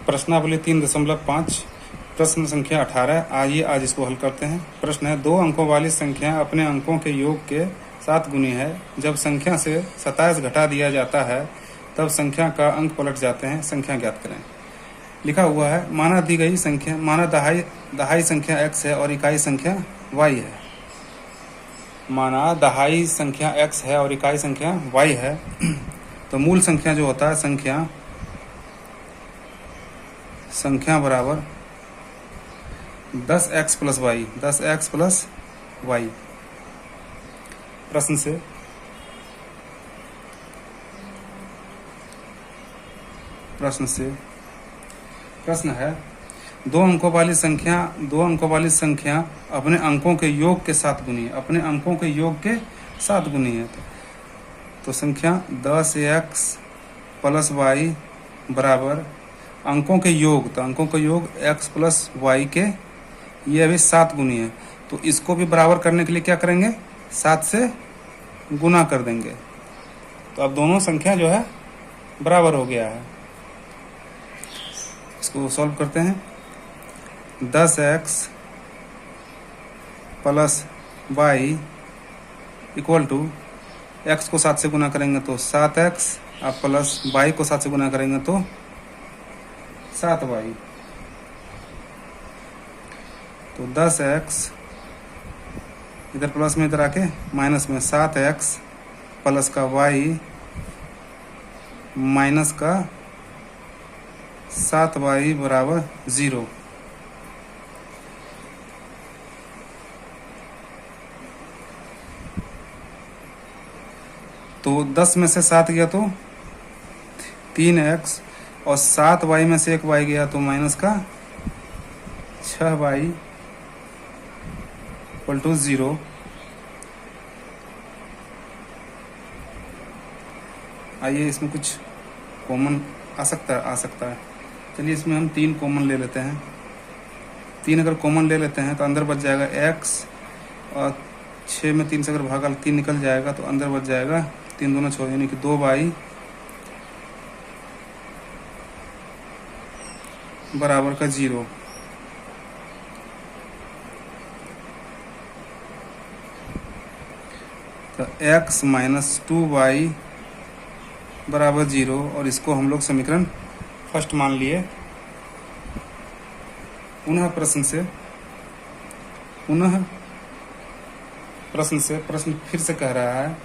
प्रश्नावली 3.5 प्रश्न संख्या 18। आइए आज इसको हल करते हैं। प्रश्न है, 2 अंकों वाली संख्या अपने अंकों के योग के 7 गुनी है। जब संख्या से 27 घटा दिया जाता है तब संख्या का अंक पलट जाते हैं। संख्या ज्ञात करें। लिखा हुआ है, माना दी गई संख्या, माना दहाई संख्या x है और इकाई संख्या y है। माना दहाई संख्या x है और इकाई संख्या y है। तो मूल संख्या जो होता है संख्या बराबर 10x plus Y, 10x plus Y. प्रश्न है, 2 अंकों वाली संख्या अपने अंकों के योग के 7 गुनी है। अपने अंकों के योग के 7 गुनी है। तो संख्या 10x प्लस वाई बराबर अंकों के योग, तो अंकों का योग x प्लस वाई के ये अभी 7 गुनी है। तो इसको भी बराबर करने के लिए क्या करेंगे, 7 से गुना कर देंगे। तो अब दोनों संख्या जो है बराबर हो गया है। इसको सॉल्व करते हैं। 10x plus Y equal to x को 7 से गुना करेंगे तो 7x, अब प्लस y को 7 से गुना करेंगे तो 7y। तो 10x इधर प्लस में, इधर आके माइनस में, 7x प्लस का y माइनस का 7y बराबर 0। तो 10 में से 7 गया तो 3x और 7y में से 1y गया तो माइनस का 6y इक्वल टू 0। आइए इसमें कुछ कॉमन आ सकता है। चलिए इसमें हम 3 कॉमन ले लेते हैं। 3 अगर कॉमन ले लेते हैं तो अंदर बच जाएगा x, और 6 में 3 से अगर भागा 3 निकल जाएगा तो अंदर बच जाएगा 3 दूना 6, यानी कि 2y बराबर का 0। तो x माइनस 2y बराबर 0, और इसको हम लोग समीकरण फर्स्ट मान लिए। पुनः प्रश्न फिर से कह रहा है,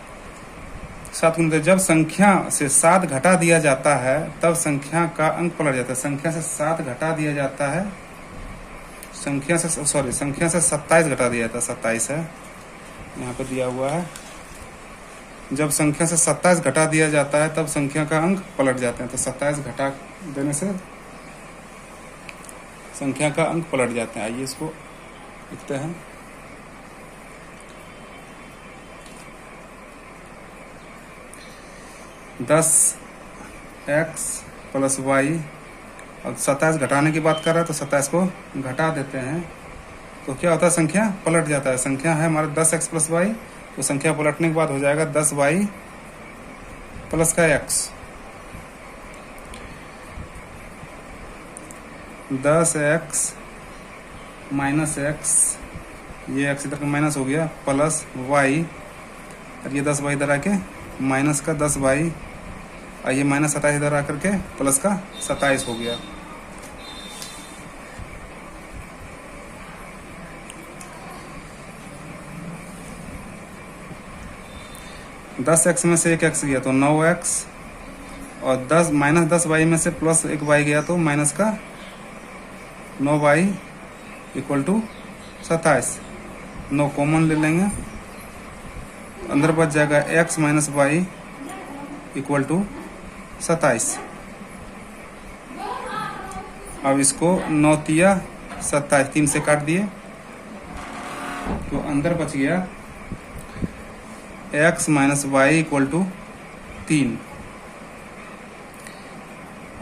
7 गुना, जब संख्या से 7 घटा दिया जाता है तब संख्या का अंक पलट जाता है। संख्या से 7 घटा दिया जाता है, संख्या से 27 घटा दिया जाता है। 27 है यहाँ पे दिया हुआ है। जब संख्या से 27 घटा दिया जाता है तब संख्या का अंक पलट जाते हैं। तो 27 घटा देने से संख्या का अंक पलट जाते हैं। आइए इसको लिखते हैं। दस एक्स प्लस वाई, अब 27 घटाने की बात कर रहा है तो 27 को घटा देते हैं तो क्या होता है, संख्या पलट जाता है। संख्या है हमारा 10x प्लस वाई, तो संख्या पलटने के बाद हो जाएगा 10y प्लस का x। 10x माइनस x, ये x इधर का माइनस हो गया, प्लस y, और ये 10y इधर आके माइनस का 10y, और ये माइनस 27 इधर आकर के प्लस का 27 हो गया। दस एक्स में से 1x गया तो 9x, और 10 माइनस 10y में से प्लस 1y गया तो माइनस का 9y इक्वल टू 27। 9 कॉमन ले लेंगे, अंदर बच जाएगा x minus Y equal to 27। अब इसको 9 तिया 27, 3 से काट दिए तो अंदर बच गया x minus Y equal to 3।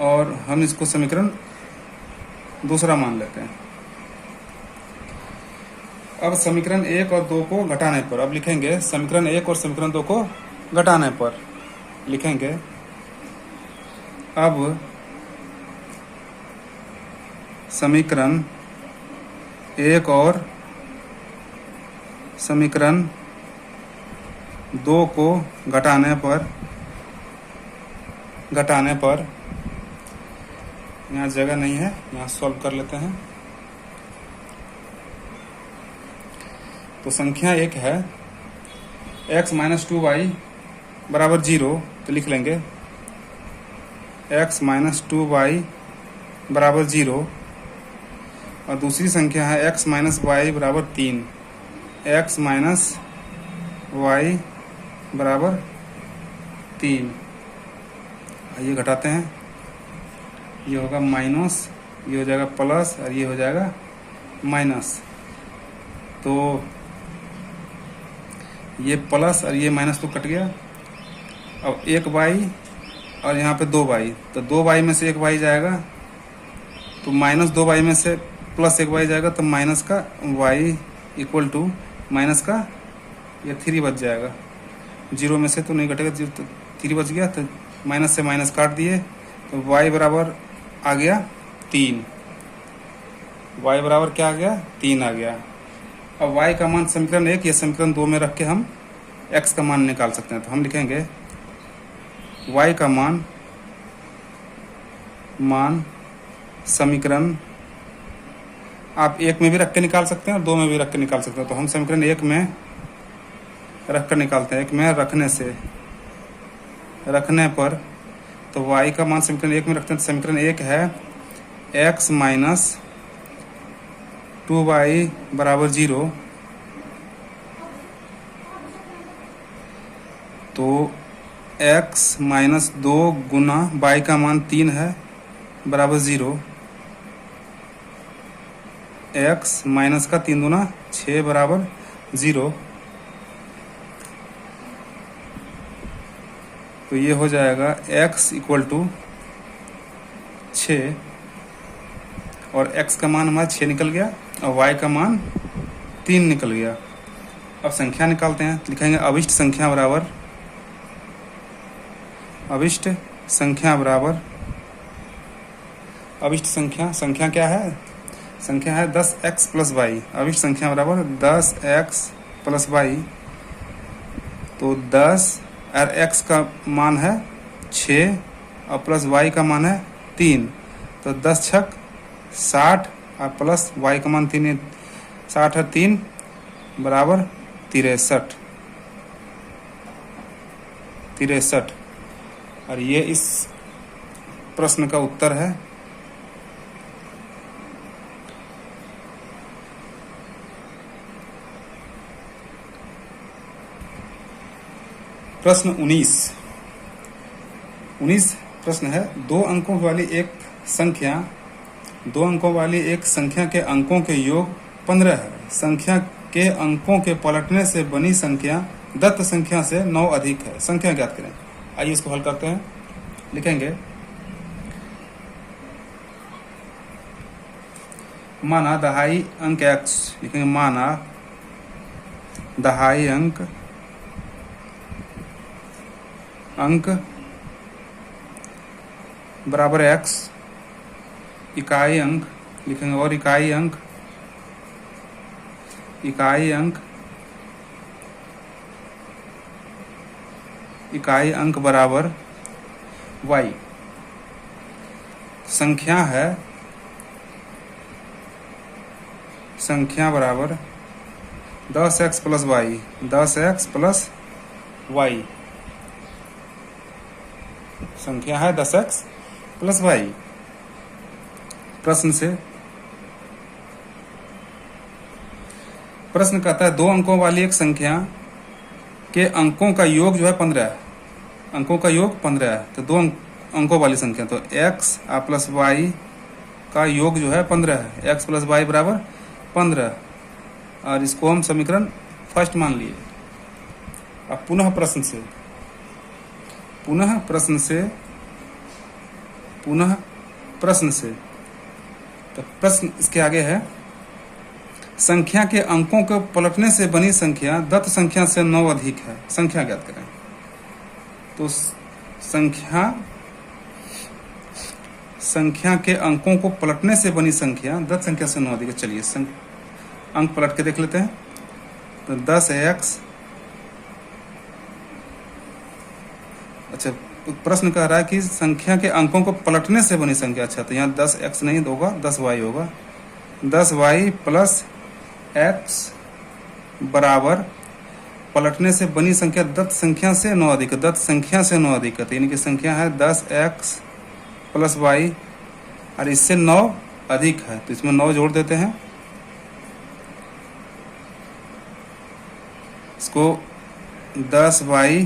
और हम इसको समीकरण दूसरा मान लेते हैं। अब समीकरण 1 और 2 को घटाने पर, अब लिखेंगे समीकरण 1 और समीकरण 2 को घटाने पर लिखेंगे, अब समीकरण एक और समीकरण दो को घटाने पर यहाँ जगह नहीं है, यहाँ सॉल्व कर लेते हैं। तो संख्या एक है x माइनस 2y बराबर 0, तो लिख लेंगे x माइनस 2y बराबर 0। और दूसरी संख्या है x माइनस y बराबर 3, x माइनस y बराबर 3। आइए घटाते हैं, ये होगा माइनस, ये हो जाएगा प्लस और ये हो जाएगा माइनस। तो ये प्लस और ये माइनस तो कट गया। अब 1y और यहाँ पे 2y, तो 2y में से 1y जाएगा, तो माइनस 2y में से प्लस 1y जाएगा, तो माइनस का y इक्वल टू माइनस का ये 3 बच जाएगा। 0 में से तो नहीं घटेगा, 0 तो 3 बच गया, तो माइनस से माइनस काट दिए, तो y बराबर आ गया 3। y बराबर क्या आ गया? 3 आ गया। अब y का मान समीकरण 1 या समीकरण 2 में रख के हम x का मान निकाल सकते हैं। तो हम लिखेंगे y का मान समीकरण आप 1 में भी रख के निकाल सकते हैं और 2 में भी रख के निकाल सकते हैं। तो हम समीकरण 1 में रख कर निकालते हैं। 1 में रखने पर तो y का मान समीकरण 1 में रखते हैं। तो समीकरण 1 है x माइनस 2y बराबर 0। तो x माइनस 2 गुना y का मान 3 है बराबर 0। x माइनस का 3 गुना 6 बराबर 0। तो ये हो जाएगा x इक्वल टू 6, और x का मान हमारा 6 निकल गया और y का मान 3 निकल गया। अब संख्या निकालते हैं। लिखेंगे अभिष्ट संख्या क्या है? संख्या है 10x प्लस y। अभिष्ट संख्या बराबर 10x प्लस y। तो 10 और x का मान है 6 और प्लस y का मान है 3। तो 10 छक 60 और प्लस y का मान 3, 60 और 3 बराबर 63। और ये इस प्रश्न का उत्तर है। प्रश्न 19 प्रश्न है, दो अंकों वाली एक संख्या के अंकों के योग 15 है। संख्या के अंकों के पलटने से बनी संख्या दत्त संख्या से 9 अधिक है। संख्या ज्ञात करें। आइए इसको हल करते हैं। लिखेंगे माना दहाई अंक x, लिखेंगे माना दहाई अंक बराबर x, इकाई अंक लिखेंगे, और इकाई अंक बराबर y। संख्या बराबर 10x plus y, 10x plus y। संख्या है 10x प्लस y। प्रश्न कहता है दो अंकों वाली एक संख्या के अंकों का योग जो है 15 है। अंकों का योग 15 है। तो दो अंकों वाली संख्या, तो x प्लस y का योग जो है 15 है। x प्लस y बराबर 15, और इसको हम समीकरण फर्स्ट मान लिए। अब पुनः प्रश्न से तो प्रश्न इसके आगे है, संख्या के अंकों को पलटने से बनी संख्या दत्त संख्या से 9 अधिक है। संख्या ज्ञात करें। तो संख्या के अंकों को पलटने से बनी संख्या 10 संख्या से 9 अधिक है। चलिए अंक पलट के देख लेते हैं। तो 10x, अच्छा प्रश्न कह रहा है कि संख्या के अंकों को पलटने से बनी संख्या। अच्छा तो यहाँ 10x नहीं होगा, 10y होगा। 10y प्लस x बराबर पलटने से बनी संख्या 10 संख्या से 9 अधिक, 10 संख्या से 9 अधिक है। तो यानी कि संख्या है 10x प्लस y और इससे 9 अधिक है, तो इसमें 9 जोड़ देते हैं। इसको 10y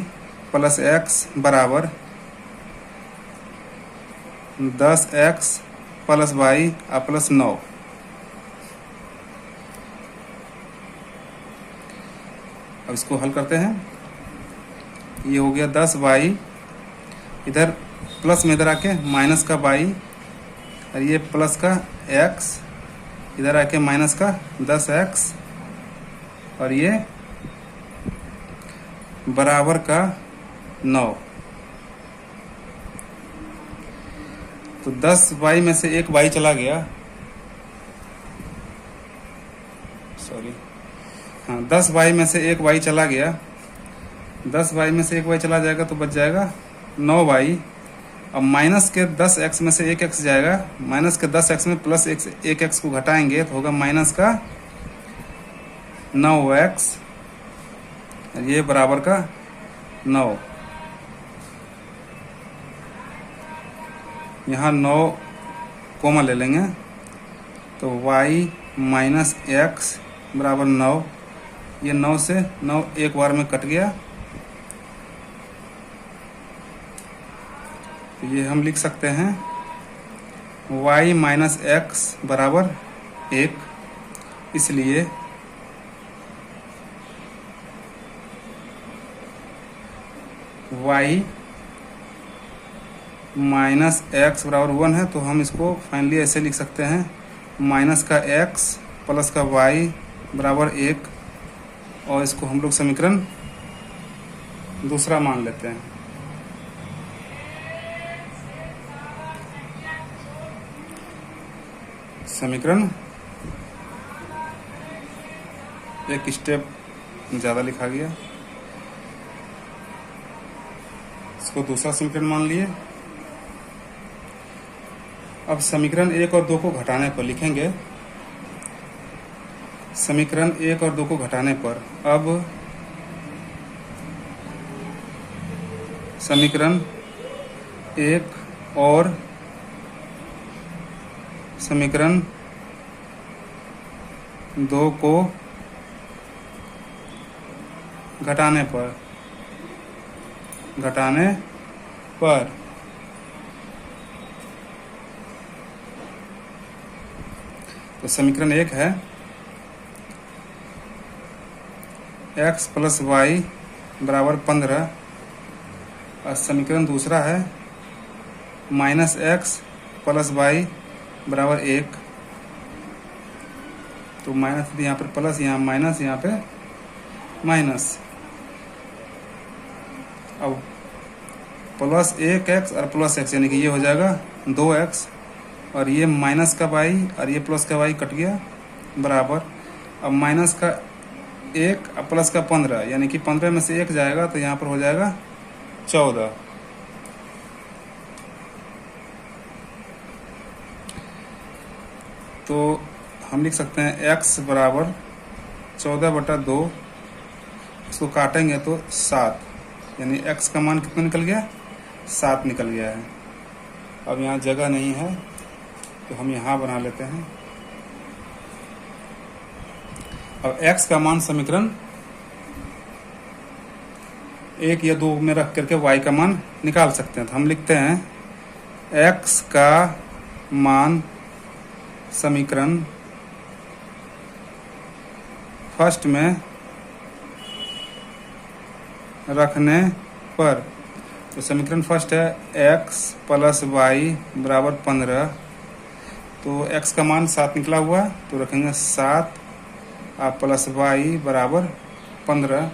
प्लस x बराबर 10x प्लस y और प्लस 9। अब इसको हल करते हैं। ये हो गया 10y, इधर प्लस में इधर आके माइनस का y, और ये प्लस का x, इधर आके माइनस का 10x, और ये बराबर का 9। तो 10y में से एक y चला गया, सॉरी हाँ 10y में से एक y चला गया। 10y में से एक y चला जाएगा तो बच जाएगा 9y। अब माइनस के 10x में से एक x जाएगा, माइनस के 10x में प्लस एक x को घटाएंगे तो होगा माइनस का 9x, ये बराबर का 9। यहाँ 9 कॉमन ले लेंगे तो y माइनस x बराबर 9। ये 9 से 9 एक बार में कट गया, तो ये हम लिख सकते हैं y माइनस x बराबर 1। इसलिए y माइनस x बराबर 1 है, तो हम इसको फाइनली ऐसे लिख सकते हैं माइनस का x प्लस का y बराबर 1, और इसको हम लोग समीकरण दूसरा मान लेते हैं। समीकरण एक स्टेप ज़्यादा लिखा गया, इसको दूसरा समीकरण मान लिए। अब समीकरण 1 और 2 को घटाने पर लिखेंगे, समीकरण 1 और 2 को घटाने पर अब समीकरण 1 और समीकरण 2 को घटाने पर तो समीकरण 1 है x प्लस वाई बराबर 15, और समीकरण दूसरा है माइनस एक्स प्लस वाई बराबर 1। तो माइनस यहाँ पर प्लस, यहाँ माइनस, यहाँ पे माइनस। अब प्लस 1x और प्लस x यानी कि ये हो जाएगा 2x, और ये माइनस का y और ये प्लस का y कट गया बराबर। अब माइनस का 1 और प्लस का 15 यानी कि 15 में से 1 जाएगा तो यहाँ पर हो जाएगा 14। तो हम लिख सकते हैं x बराबर 14/2, इसको काटेंगे तो 7, यानी x का मान कितना निकल गया, 7 निकल गया है। अब यहाँ जगह नहीं है तो हम यहाँ बना लेते हैं। अब x का मान समीकरण 1 या 2 में रख करके y का मान निकाल सकते हैं। तो हम लिखते हैं x का मान समीकरण फर्स्ट में रखने पर, तो समीकरण फर्स्ट है x प्लस वाई बराबर 15। तो x का मान 7 निकला हुआ, तो रखेंगे 7 और प्लस वाई बराबर 15।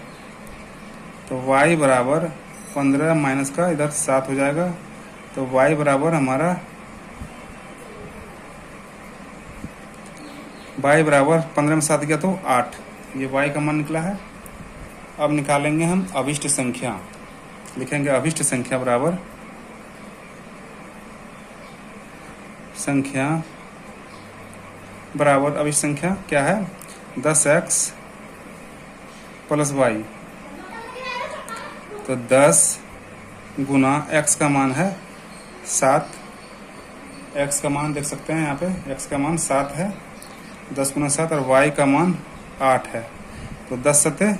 तो y बराबर 15 माइनस का इधर 7 हो जाएगा, तो y बराबर हमारा y बराबर 15 में 7 गया तो 8, ये y का मान निकला है। अब निकालेंगे हम अभिष्ट संख्या, लिखेंगे अभिष्ट संख्या बराबर अभिष्ट संख्या क्या है 10x प्लस y, तो 10 गुना x का मान है 7, x का मान देख सकते हैं यहाँ पे, x का मान 7 है, 10 गुना 7, और y का मान 8 है, तो 10 सत्ते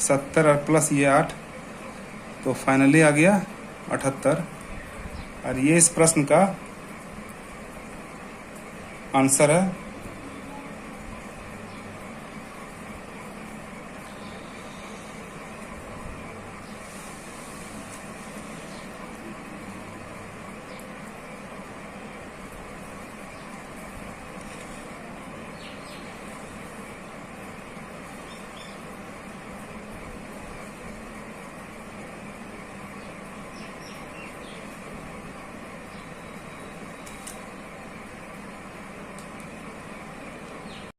70 और प्लस ये 8, तो फाइनली आ गया 78। और ये इस प्रश्न का आंसर है।